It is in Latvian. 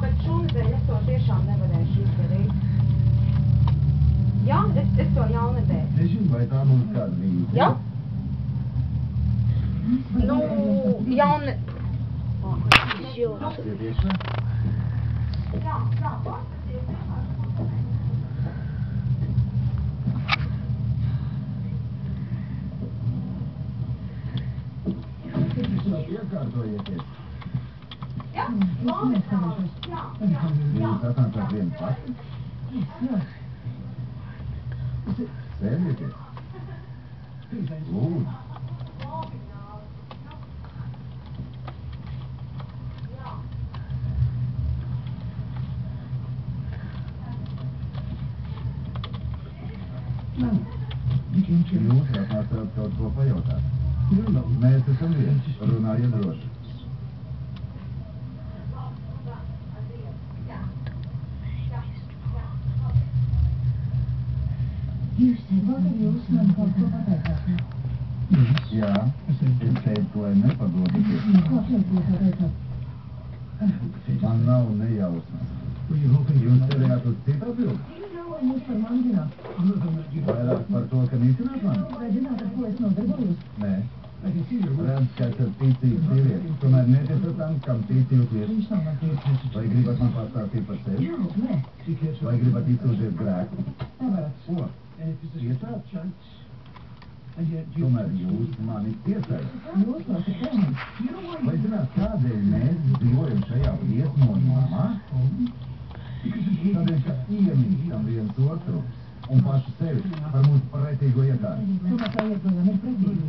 bet šonadēļ es to tiešām nevarēšu izdarīt. Jā, es to jaunadēļ. Nezinu, vai tā būs kāda vīta. Jā? Nu, jauni... Paskatieties, vai? Jā, paskaties. Iekārtojieties. Jā, momentāli. Jā. Jūs atnācāt vienu pati? Sēdieties. Lūdzu. Jūs atnācāt kaut ko pajautāt. Mēs esam viens, runājiet droši. Jūs man kaut ko pateicāt? Jā, es teicu, lai nepadodaties. Ko šeit jūs pateicāt? Man nav nejausmas. Jūs cerējāt uz citu atbildi? Jūs par mani zināt? Vairāk par to, ka nīcināt mani? Vai zināt, ar ko es nodarbojos? Nē. Redz, ka esat ticīgs sievietes, tomēr netiesat tam, kam ticīgs ir. Viņš nav man tieši. Vai gribat man pastāstīt par sevi? Jā, nē. Vai gribat izsūdzēt grēku? Nevarat. Ko? Tiesāt? Tomēr jūs mani tiesāt. Jūs to saprotat? Vai zināt, kādēļ mēs dzīvojam šajā briesmojumā? Tādēļ, ka iemīstam viens otru un paši sevi par mūsu pareizīgo iekārtu. Cilvēku iekārtu ir pretīgi.